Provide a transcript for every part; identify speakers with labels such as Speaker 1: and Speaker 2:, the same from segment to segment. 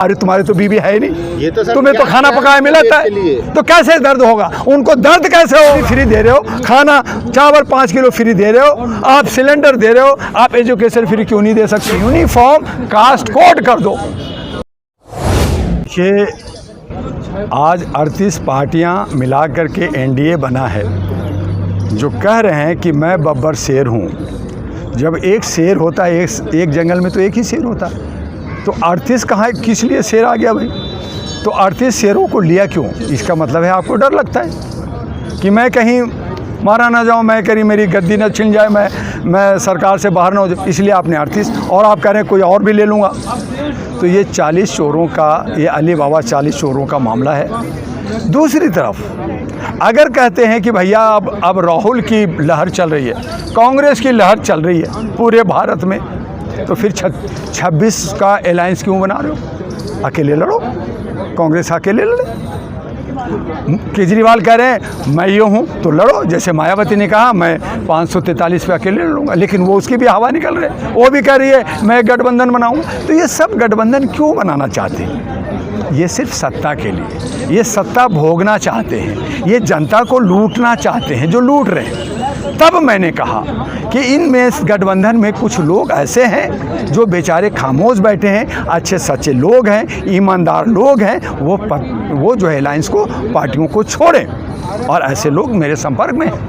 Speaker 1: अरे तुम्हारे तो बीवी है नहीं,
Speaker 2: ये तो
Speaker 1: तुम्हें तो खाना पकाया मिला था, तो कैसे दर्द होगा? उनको दर्द कैसे हो? फ्री दे रहे हो, खाना चावल 5 किलो फ्री दे रहे हो, आप सिलेंडर दे रहे हो, आप एजुकेशन फ्री क्यों नहीं दे सकते? यूनिफॉर्म कास्ट कोड कर दो। ये आज 38 पार्टियां मिला करके एनडीए बना है, जो कह रहे हैं कि मैं बब्बर शेर हूँ। जब एक शेर होता है, एक जंगल में तो एक ही शेर होता है, तो 38 कहाँ, किस लिए शेर आ गया भाई? तो 38 शेरों को लिया क्यों? इसका मतलब है आपको डर लगता है कि मैं कहीं मारा ना जाऊं, मैं कहीं मेरी गद्दी न छिन जाए, मैं सरकार से बाहर ना हो जाए, इसलिए आपने 38। और आप कह रहे हैं कोई और भी ले लूँगा। तो ये 40 चोरों का, ये अली बाबा 40 चोरों का मामला है। दूसरी तरफ अगर कहते हैं कि भैया अब राहुल की लहर चल रही है, कांग्रेस की लहर चल रही है पूरे भारत में, तो फिर 26 का अलायंस क्यों बना रहे हो? अकेले लड़ो, कांग्रेस अकेले लड़े। केजरीवाल कह रहे हैं मैं ये हूँ तो लड़ो, जैसे मायावती ने कहा मैं 543 पे अकेले लड़ूंगा, लेकिन वो उसकी भी हवा निकल रही है, वो भी कह रही है मैं गठबंधन बनाऊंगा। तो ये सब गठबंधन क्यों बनाना चाहते हैं? ये सिर्फ सत्ता के लिए, ये सत्ता भोगना चाहते हैं, ये जनता को लूटना चाहते हैं जो लूट रहे हैं। तब मैंने कहा कि इनमें गठबंधन में कुछ लोग ऐसे हैं जो बेचारे खामोश बैठे हैं, अच्छे सच्चे लोग हैं, ईमानदार लोग हैं, वो जो है अलायंस को, पार्टियों को छोड़ें, और ऐसे लोग मेरे संपर्क में हैं,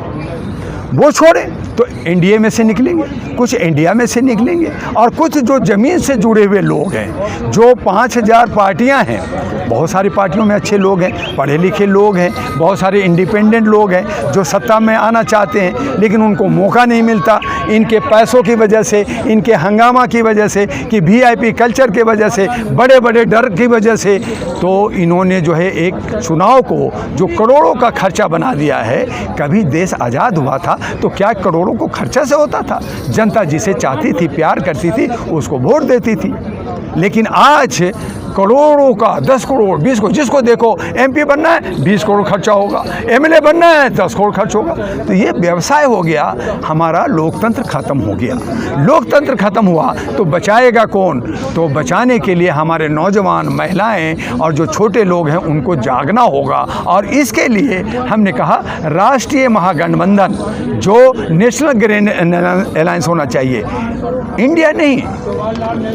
Speaker 1: वो छोड़ें तो एनडीए में से निकलेंगे, कुछ इंडिया में से निकलेंगे, और कुछ जो ज़मीन से जुड़े हुए लोग हैं, जो 5000 पार्टियां हैं, बहुत सारी पार्टियों में अच्छे लोग हैं, पढ़े लिखे लोग हैं, बहुत सारे इंडिपेंडेंट लोग हैं जो सत्ता में आना चाहते हैं, लेकिन उनको मौका नहीं मिलता, इनके पैसों की वजह से, इनके हंगामा की वजह से, कि वीआईपी कल्चर की वजह से, बड़े बड़े डर की वजह से, तो इन्होंने जो है एक चुनाव को जो करोड़ों का खर्चा बना दिया है। कभी देश आज़ाद हुआ था तो क्या करोड़ों को खर्चा से होता था? जनता जिसे चाहती थी, प्यार करती थी, उसको वोट देती थी। लेकिन आज करोड़ों का, 10 करोड़ 20 करोड़, जिसको देखो एमपी बनना है 20 करोड़ खर्चा होगा, एमएलए बनना है 10 करोड़ खर्च होगा। तो ये व्यवसाय हो गया, हमारा लोकतंत्र खत्म हो गया। लोकतंत्र खत्म हुआ तो बचाएगा कौन? तो बचाने के लिए हमारे नौजवान, महिलाएं और जो छोटे लोग हैं उनको जागना होगा, और इसके लिए हमने कहा राष्ट्रीय महागठबंधन जो नेशनल ग्रीन अलायंस होना चाहिए, इंडिया नहीं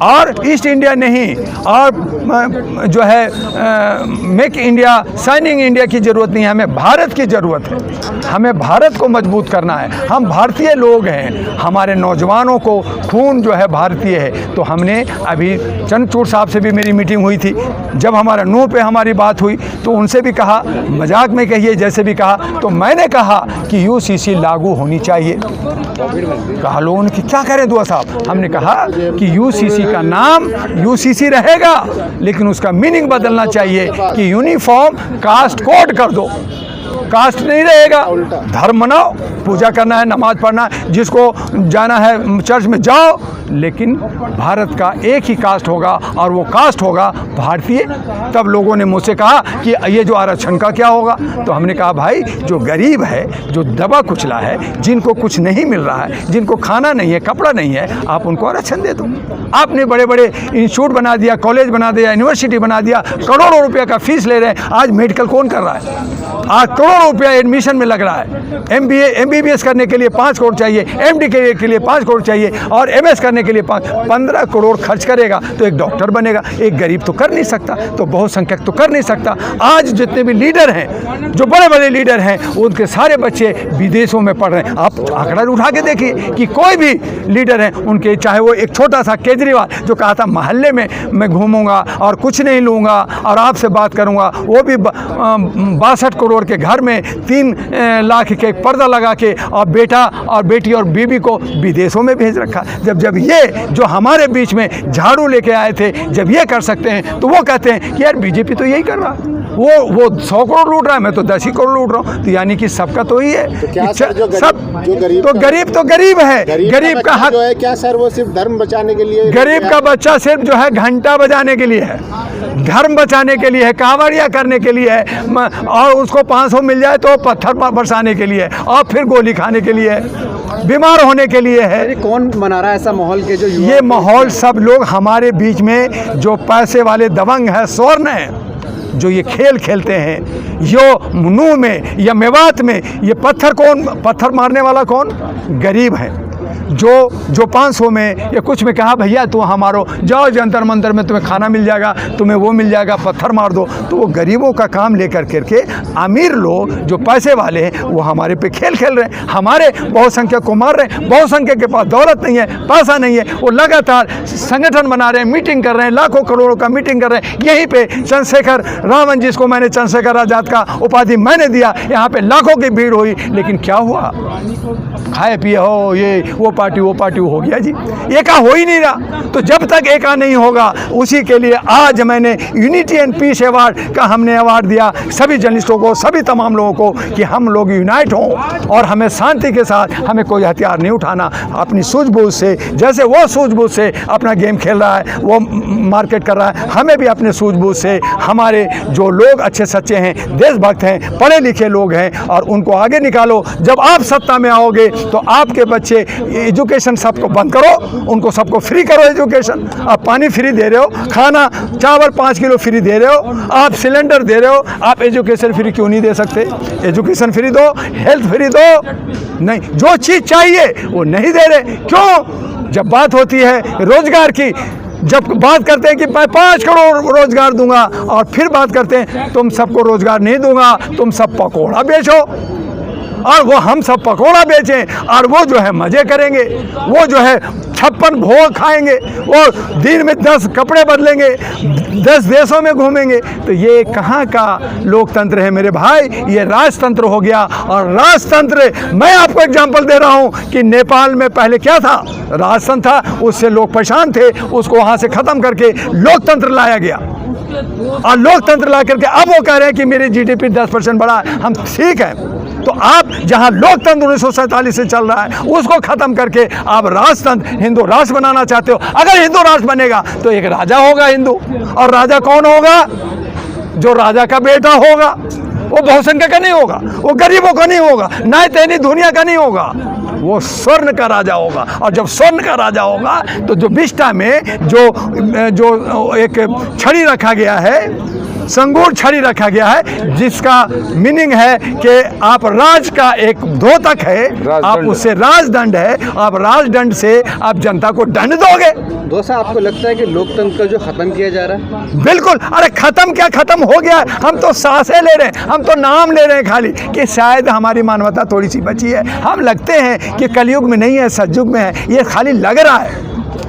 Speaker 1: और ईस्ट इंडिया नहीं, और जो है मेक इंडिया, शाइनिंग इंडिया की ज़रूरत नहीं है, हमें भारत की ज़रूरत है। हमें भारत को मजबूत करना है। हम भारतीय लोग हैं, हमारे नौजवानों को खून जो है भारतीय है। तो हमने अभी चंद्रचूड़ साहब से भी मेरी मीटिंग हुई थी, जब हमारा नो पे हमारी बात हुई तो उनसे भी कहा, मजाक में कहिए जैसे भी कहा, तो मैंने कहा कि यूसीसी लागू होनी चाहिए। कहा लोगों ने कि क्या करें दुआ साहब? हमने कहा कि यूसीसी का नाम यूसीसी रहेगा, लेकिन उसका मीनिंग बदलना चाहिए कि यूनिफॉर्म कास्ट कोड कर दो। कास्ट नहीं रहेगा, धर्म मनाओ, पूजा करना है, नमाज पढ़ना है, जिसको जाना है चर्च में जाओ, लेकिन भारत का एक ही कास्ट होगा और वो कास्ट होगा भारतीय। तब लोगों ने मुझसे कहा कि ये जो आरक्षण का क्या होगा? तो हमने कहा भाई जो गरीब है, जो दबा कुचला है, जिनको कुछ नहीं मिल रहा है, जिनको खाना नहीं है, कपड़ा नहीं है, आप उनको आरक्षण दे दो। आपने बड़े बड़े इंस्टीट्यूट बना दिया, कॉलेज बना दिया, यूनिवर्सिटी बना दिया, करोड़ों रुपये का फीस ले रहे हैं। आज मेडिकल कौन कर रहा है? आज करोड़ों रुपया एडमिशन में लग रहा है। MBA MBBS करने के लिए 5 करोड़ चाहिए, MD के लिए 5 करोड़ चाहिए, और MS करने के लिए 15 करोड़ खर्च करेगा तो एक डॉक्टर बनेगा। एक गरीब तो कर नहीं सकता, तो बहुसंख्यक तो कर नहीं सकता। आज जितने भी लीडर हैं, जो बड़े बड़े लीडर हैं, उनके सारे बच्चे विदेशों में पढ़ रहे हैं। आप आंकड़ा उठा के देखिए कि कोई भी लीडर हैं उनके, चाहे वो एक छोटा सा केजरीवाल जो कहा था मोहल्ले में मैं घूमूंगा और कुछ नहीं लूँगा और आपसे बात करूँगा, वो भी 62 करोड़ के घर में 3 लाख के पर्दा लगा के और बेटा और बेटी और बीबी को विदेशों में भेज रखा। जब ये जो हमारे बीच में झाड़ू लेके आए थे, जब ये कर सकते हैं तो वो कहते हैं कि यार बीजेपी तो यही कर रहा है, वो 100 करोड़ लूट रहा है, मैं तो 10 ही करोड़ लूट रहा हूँ। तो यानी कि सबका तो ही है,
Speaker 2: तो क्या सर,
Speaker 1: गरीब तो गरीब है, गरीब का हक
Speaker 2: जो है क्या सर? वो सिर्फ धर्म बचाने के लिए,
Speaker 1: गरीब का बच्चा सिर्फ जो है घंटा बजाने के लिए है, धर्म बचाने के लिए है, कांवड़िया करने के लिए है, और उसको 500 मिल जाए तो पत्थर बरसाने के लिए, और फिर गोली खाने के लिए, बीमार होने के लिए है।
Speaker 3: कौन मना रहा है ऐसा माहौल
Speaker 2: माहौल के जो युवा
Speaker 1: ये माहौल सब लोग हमारे बीच में जो पैसे वाले दबंग हैं, स्वर्ण हैं, जो ये खेल खेलते हैं, यो मुनू में या मेवात में, ये पत्थर मारने वाला कौन? गरीब है। जो 500 में या कुछ में कहा भैया तू हमारो जाओ जंतर मंतर में तुम्हें खाना मिल जाएगा, तुम्हें वो मिल जाएगा, पत्थर मार दो, तो वो गरीबों का काम लेकर करके अमीर लोग जो पैसे वाले हैं वो हमारे पे खेल खेल रहे हैं, हमारे बहुसंख्यक को मार रहे हैं। बहुसंख्यक के पास दौलत नहीं है, पैसा नहीं है, वो लगातार संगठन बना रहे हैं, मीटिंग कर रहे हैं, लाखों करोड़ों का मीटिंग कर रहे हैं। यहीं पे चंद्रशेखर रावण, जिसको मैंने चंद्रशेखर आज़ाद का उपाधि मैंने दिया, यहाँ पे लाखों की भीड़ हुई, लेकिन क्या हुआ? खाए पिए हो, ये वो पार्टी हो गया जी, एका हो ही नहीं रहा। तो जब तक एका नहीं होगा, उसी के लिए आज मैंने यूनिटी एंड पीस अवार्ड का हमने अवार्ड दिया सभी जर्नलिस्टों को, सभी तमाम लोगों को, कि हम लोग यूनाइट हों और हमें शांति के साथ, हमें कोई हथियार नहीं उठाना, अपनी सूझबूझ से, जैसे वो सूझबूझ से अपना गेम खेल रहा है, वो मार्केट कर रहा है, हमें भी अपने सूझबूझ से, हमारे जो लोग अच्छे सच्चे हैं, देशभक्त हैं, पढ़े लिखे लोग हैं, और उनको आगे निकालो। जब आप सत्ता में आओगे तो आपके बच्चे, एजुकेशन सबको बंद करो, उनको सबको फ्री करो एजुकेशन। आप पानी फ्री दे रहे हो, खाना चावल 5 किलो फ्री दे रहे हो, आप सिलेंडर दे रहे हो, आप एजुकेशन फ्री क्यों नहीं दे सकते? एजुकेशन फ्री दो, हेल्थ फ्री दो। नहीं, जो चीज़ चाहिए वो नहीं दे रहे, क्यों? जब बात होती है रोजगार की, जब बात करते हैं कि मैं 5 करोड़ रोजगार दूंगा, और फिर बात करते हैं तुम सबको रोजगार नहीं दूंगा, तुम सब पकौड़ा बेचो, और वो हम सब पकौड़ा बेचें, और वो जो है मज़े करेंगे, वो जो है 56 भोग खाएंगे, वो दिन में 10 कपड़े बदलेंगे, 10 देशों में घूमेंगे। तो ये कहाँ का लोकतंत्र है मेरे भाई? ये राजतंत्र हो गया। और राजतंत्र, मैं आपको एग्जांपल दे रहा हूँ कि नेपाल में पहले क्या था? राजतंत्र था, उससे लोग परेशान थे, उसको वहाँ से ख़त्म करके लोकतंत्र लाया गया, और लोकतंत्र ला करके अब वो कह रहे हैं कि मेरी GDP 10% बढ़ा। हम ठीक है, तो आप जहां लोकतंत्र 1947 से चल रहा है उसको खत्म करके आप राजतंत्र, हिंदू राष्ट्र बनाना चाहते हो। अगर हिंदू राष्ट्र बनेगा तो एक राजा होगा हिंदू, और राजा कौन होगा? जो राजा का बेटा होगा। वो बहुसंख्यक का नहीं होगा, वो गरीबों का नहीं होगा, ना तेनी दुनिया का नहीं होगा, वो स्वर्ण का राजा होगा। और जब स्वर्ण का राजा होगा तो जो बिष्टा में जो एक छड़ी रखा गया है, संगूर छड़ी रखा गया है, जिसका मीनिंग है कि आप राज का एक द्योतक है, आप उससे राजदंड है, आप राजदंड से आप जनता को दंड दोगे।
Speaker 2: दोसा, आपको लगता है कि लोकतंत्र जो खत्म किया जा रहा है?
Speaker 1: बिल्कुल। अरे खत्म क्या, खत्म हो गया। हम तो सांसें ले रहे हैं, हम तो नाम ले रहे हैं खाली, कि शायद हमारी मानवता थोड़ी सी बची है। हम लगते हैं कि कलयुग में नहीं है, सतयुग में है। ये खाली लग रहा है,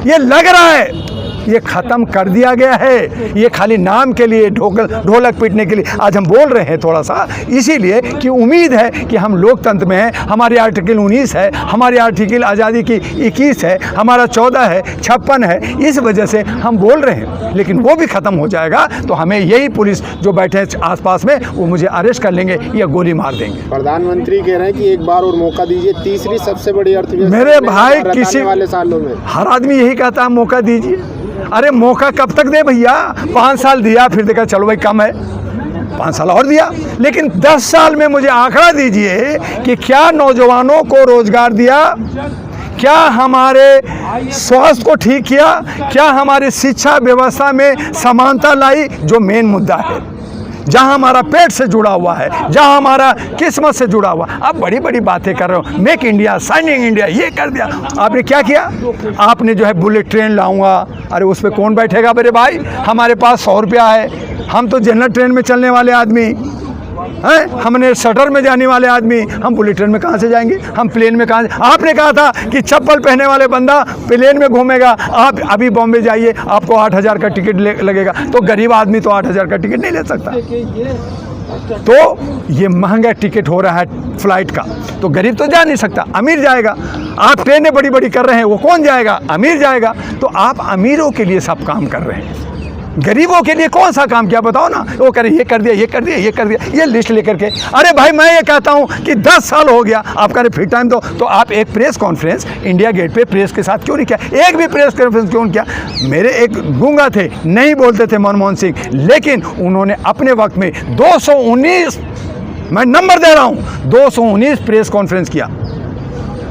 Speaker 1: ये लग रहा है, ये ख़त्म कर दिया गया है। ये खाली नाम के लिए, ढोलक पीटने के लिए आज हम बोल रहे हैं थोड़ा सा, इसीलिए कि उम्मीद है कि हम लोकतंत्र में हैं। हमारी आर्टिकल 19 है, हमारी आर्टिकल आज़ादी की 21 है, हमारा 14 है, 56 है, इस वजह से हम बोल रहे हैं। लेकिन वो भी ख़त्म हो जाएगा तो हमें यही पुलिस जो बैठे हैं आसपास में, वो मुझे अरेस्ट कर लेंगे या गोली मार देंगे।
Speaker 2: प्रधानमंत्री कह रहे हैं कि एक बार और मौका दीजिए, तीसरी सबसे बड़ी अर्थव्यवस्था
Speaker 1: मेरे भाई, किसी
Speaker 2: वाले सालों में
Speaker 1: हर आदमी यही कहता है मौका दीजिए। अरे मौका कब तक दे भैया? 5 साल दिया, फिर देखा चलो भाई कम है, 5 साल और दिया, लेकिन 10 साल में मुझे आंकड़ा दीजिए कि क्या नौजवानों को रोजगार दिया, क्या हमारे स्वास्थ्य को ठीक किया, क्या हमारी शिक्षा व्यवस्था में समानता लाई, जो मेन मुद्दा है, जहाँ हमारा पेट से जुड़ा हुआ है, जहाँ हमारा किस्मत से जुड़ा हुआ। आप बड़ी बड़ी बातें कर रहे हो, मेक इंडिया, शाइनिंग इंडिया, ये कर दिया। आपने क्या किया? आपने जो है बुलेट ट्रेन लाऊंगा, अरे उस पर कौन बैठेगा मेरे भाई? हमारे पास 100 रुपया है, हम तो जनरल ट्रेन में चलने वाले आदमी हैं, हमने शटर में जाने वाले आदमी, हम बुलेट ट्रेन में कहाँ से जाएंगे? हम प्लेन में कहाँ? आपने कहा था कि चप्पल पहने वाले बंदा प्लेन में घूमेगा। आप अभी बॉम्बे जाइए, आपको 8,000 का टिकट लगेगा, तो गरीब आदमी तो 8,000 का टिकट नहीं ले सकता। तो ये महंगा टिकट हो रहा है फ्लाइट का, तो गरीब तो जा नहीं सकता, अमीर जाएगा। आप ट्रेनें बड़ी बड़ी कर रहे हैं, वो कौन जाएगा? अमीर जाएगा। तो आप अमीरों के लिए सब काम कर रहे हैं, गरीबों के लिए कौन सा काम किया बताओ ना? वो कह रहे ये कर दिया, ये कर दिया, ये कर दिया, ये लिस्ट लेकर के। अरे भाई, मैं ये कहता हूँ कि 10 साल हो गया, आप कह रहे फिर टाइम दो, तो आप एक प्रेस कॉन्फ्रेंस इंडिया गेट पे प्रेस के साथ क्यों नहीं किया? एक भी प्रेस कॉन्फ्रेंस क्यों नहीं किया? मेरे एक गूंगा थे, नहीं बोलते थे, मनमोहन सिंह, लेकिन उन्होंने अपने वक्त में 219, मैं नंबर दे रहा हूँ, 219 प्रेस कॉन्फ्रेंस किया।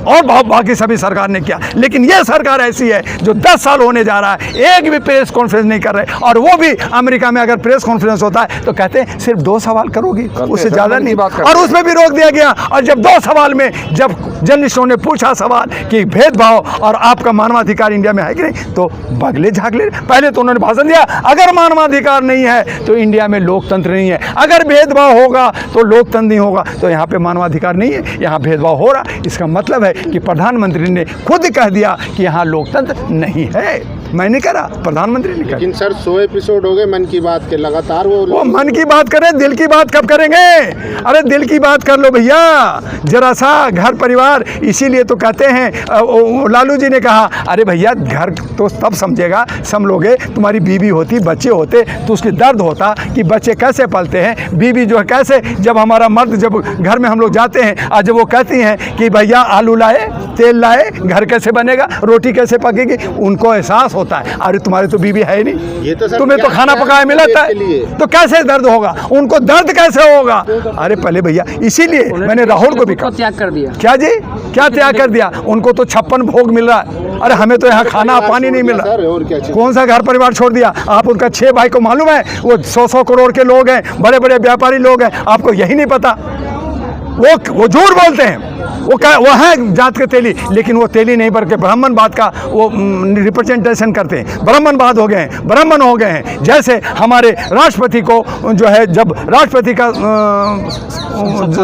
Speaker 1: और बाकी सभी सरकार ने किया। लेकिन ये सरकार ऐसी है जो 10 साल होने जा रहा है, एक भी प्रेस कॉन्फ्रेंस नहीं कर रहे, और वो भी अमेरिका में अगर प्रेस कॉन्फ्रेंस होता है तो कहते हैं सिर्फ 2 सवाल करोगी, उससे ज़्यादा नहीं, और उसमें भी रोक दिया गया। और जब 2 सवाल में जब जर्नलिस्टों ने पूछा सवाल कि भेदभाव और आपका मानवाधिकार इंडिया में है कि नहीं, तो बगले झागले। पहले तो उन्होंने भाषण दिया, अगर मानवाधिकार नहीं है तो इंडिया में लोकतंत्र नहीं है, अगर भेदभाव होगा तो लोकतंत्र नहीं होगा। तो यहाँ पे मानवाधिकार नहीं है, यहाँ भेदभाव हो रहा। इसका मतलब है कि प्रधानमंत्री ने खुद कह दिया कि यहाँ लोकतंत्र नहीं है। मैं नहीं करा, प्रधानमंत्री ने कहा।
Speaker 2: लेकिन सर 100 एपिसोड हो गए मन की बात के, लगातार वो
Speaker 1: मन की बात करें, दिल की बात कब करेंगे? अरे दिल की बात कर लो भैया, जरा सा घर परिवार। इसीलिए तो कहते हैं, लालू जी ने कहा, अरे भैया घर तो तब समझेगा सब लोगे, तुम्हारी बीवी होती, बच्चे होते तो उसके दर्द होता कि बच्चे कैसे पलते हैं, बीवी जो है कैसे। जब हमारा मर्द जब घर में हम लोग जाते हैं, आज जब वो कहती हैं कि भैया आलू लाए, तेल लाए, घर कैसे बनेगा, रोटी कैसे पकेगी, उनको एहसास होता है। अरे तुम्हारे तो बीवी है नहीं,
Speaker 2: ये तो
Speaker 1: तुम्हें तो खाना पकाया मिलता है, तो कैसे दर्द होगा, उनको दर्द कैसे होगा? अरे पहले भैया, इसीलिए मैंने राहुल को भी कहा,
Speaker 3: त्याग कर दिया।
Speaker 1: क्या जी, क्या त्याग कर दिया? उनको तो 56 भोग मिल रहा है, अरे हमें तो यहाँ खाना पानी नहीं मिल रहा। कौन सा घर परिवार छोड़ दिया? आप उनका 6 भाई को मालूम है, वो 100-100 करोड़ के लोग हैं, बड़े बड़े व्यापारी लोग हैं, आपको यही नहीं पता? वो झूठ बोलते हैं, वो है जात के तेली, लेकिन वो तेली नहीं बल्कि ब्राह्मणवाद का वो रिप्रेजेंटेशन करते हैं। ब्राह्मणवाद हो गए हैं, ब्राह्मण हो गए हैं। जैसे हमारे राष्ट्रपति को जो है, जब राष्ट्रपति का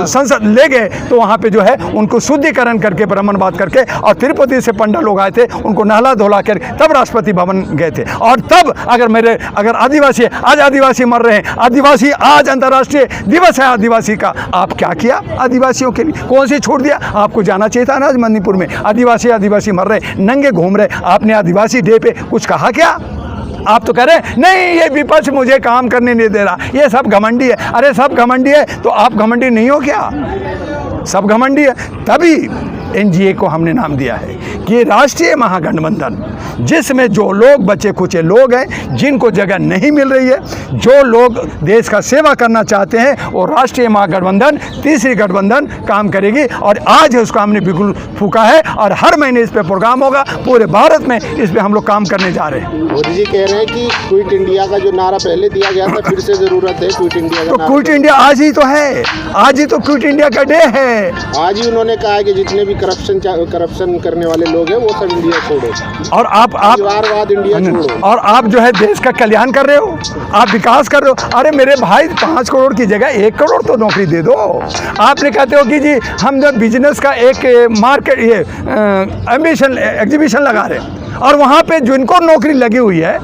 Speaker 1: संसद ले गए तो वहाँ पे जो है उनको शुद्धिकरण करके ब्राह्मणवाद करके, और तिरुपति से पंडा लोग आए थे, उनको नहला धोला कर तब राष्ट्रपति भवन गए थे। और तब अगर आदिवासी, आज आदिवासी मर रहे हैं, आदिवासी आज अंतर्राष्ट्रीय दिवस है आदिवासी का, आप क्या किया आदिवासियों के लिए? कौन सी छूट दिया? आपको जाना चाहिए था ना आज मणिपुर में, आदिवासी मर रहे, नंगे घूम रहे, आपने आदिवासी डे पे कुछ कहा क्या? आप तो कह रहे हैं नहीं ये विपक्ष मुझे काम करने नहीं दे रहा, ये सब घमंडी है। अरे सब घमंडी है तो आप घमंडी नहीं हो क्या? सब घमंडी है। तभी एनडीए को हमने नाम दिया है कि राष्ट्रीय महागठबंधन, जिसमें जो लोग बचे खुचे लोग हैं, जिनको जगह नहीं मिल रही है, जो लोग देश का सेवा करना चाहते हैं, वो राष्ट्रीय महागठबंधन, तीसरी गठबंधन काम करेगी। और आज उसको हमने बिल्कुल फूका है, और हर महीने इस पे प्रोग्राम होगा, पूरे भारत में इस पे हम लोग काम करने जा रहे हैं।
Speaker 2: मोदी जी कह रहे हैं कि क्विट इंडिया का जो नारा पहले दिया गया था, फिर से जरूरत है क्विट इंडिया का।
Speaker 1: तो क्विट इंडिया आज ही तो है, आज ही तो क्विट इंडिया का डे है।
Speaker 2: आज ही उन्होंने कहा है कि जितने भी करप्शन करने वाले लोग हैं वो सब इंडिया छोड़ो, और
Speaker 1: आप
Speaker 2: परिवारवाद इंडिया छोड़ो,
Speaker 1: और आप जो है देश का कल्याण कर रहे हो, आप विकास कर रहे हो। अरे मेरे भाई 5 करोड़ की जगह 1 करोड़ तो नौकरी दे दो। आपने कहते हो कि जी हम जब बिजनेस का एक मार्केट ये एम्बिशन एग्जीबिशन लगा रहे हैं, और वहाँ पे जिनको नौकरी लगी हुई है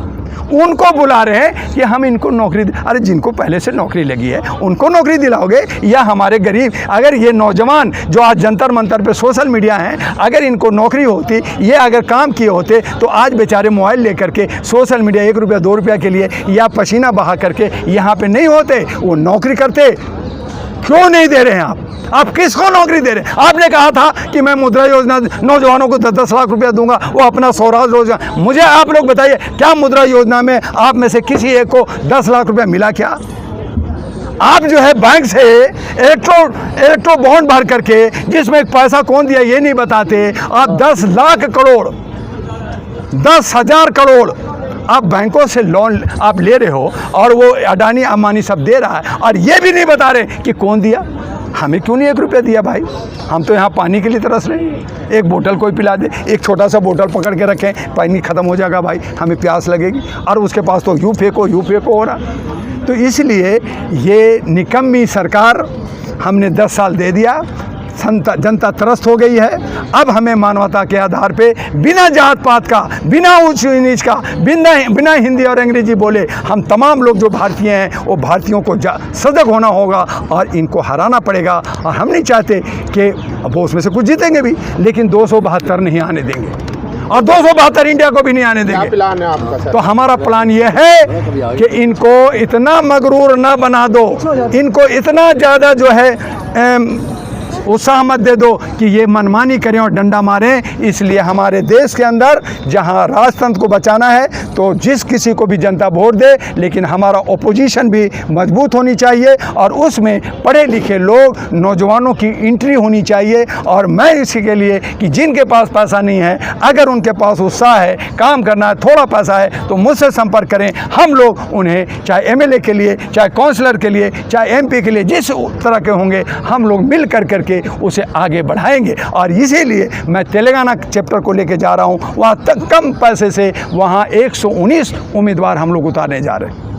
Speaker 1: उनको बुला रहे हैं कि हम इनको नौकरी। अरे जिनको पहले से नौकरी लगी है उनको नौकरी दिलाओगे, या हमारे गरीब, अगर ये नौजवान जो आज जंतर मंतर पे सोशल मीडिया हैं, अगर इनको नौकरी होती, ये अगर काम किए होते, तो आज बेचारे मोबाइल लेकर के सोशल मीडिया 1 रुपया 2 रुपया के लिए या पसीना बहा करके यहाँ पे नहीं होते, वो नौकरी करते। क्यों नहीं दे रहे हैं आप किसको नौकरी दे रहे हैं? आपने कहा था कि मैं मुद्रा योजना नौजवानों को 10-10 लाख रुपया दूंगा, वो अपना स्वराज रोजगार। मुझे आप लोग बताइए, क्या मुद्रा योजना में आप में से किसी एक को 10 लाख रुपया मिला क्या? आप जो है बैंक से इलेक्ट्रो बॉन्ड भर करके, जिसमें पैसा कौन दिया ये नहीं बताते, आप 10 लाख करोड़, 10,000 करोड़ आप बैंकों से लोन आप ले रहे हो, और वो अडानी अंबानी सब दे रहा है, और ये भी नहीं बता रहे कि कौन दिया। हमें क्यों नहीं 1 रुपया दिया भाई? हम तो यहाँ पानी के लिए तरस रहे हैं। एक बोतल कोई पिला दे, एक छोटा सा बोतल पकड़ के रखें, पानी ख़त्म हो जाएगा भाई, हमें प्यास लगेगी, और उसके पास तो यूँ फेंको हो रहा। तो इसलिए ये निकम्मी सरकार हमने 10 साल दे दिया, जनता त्रस्त हो गई है। अब हमें मानवता के आधार पे, बिना जात पात का, बिना ऊंच नीच का, बिना हिंदी और अंग्रेजी बोले, हम तमाम लोग जो भारतीय हैं वो भारतीयों को सजग होना होगा, और इनको हराना पड़ेगा। और हम नहीं चाहते कि वो उसमें से कुछ जीतेंगे भी, लेकिन 272 नहीं आने देंगे, और 272 इंडिया को भी नहीं आने देंगे।
Speaker 2: क्या प्लान है आपका सर?
Speaker 1: तो हमारा प्लान ये है कि इनको इतना मगरूर ना बना दो, इनको इतना ज़्यादा जो है उत्साह मत दे दो कि ये मनमानी करें और डंडा मारें। इसलिए हमारे देश के अंदर जहां राजतंत्र को बचाना है तो जिस किसी को भी जनता वोट दे, लेकिन हमारा ओपोजिशन भी मजबूत होनी चाहिए और उसमें पढ़े लिखे लोग, नौजवानों की एंट्री होनी चाहिए। और मैं इसी के लिए कि जिनके पास पैसा नहीं है, अगर उनके पास उत्साह है, काम करना है, थोड़ा पैसा है, तो मुझसे संपर्क करें। हम लोग उन्हें चाहे एमएलए के लिए, चाहे काउंसलर के लिए, चाहे एमपी के लिए, जिस तरह के होंगे हम लोग मिल करके उसे आगे बढ़ाएंगे। और इसीलिए मैं तेलंगाना चैप्टर को लेके जा रहा हूँ। वहाँ तक कम पैसे से वहाँ 119 उम्मीदवार हम लोग उतारने जा रहे हैं।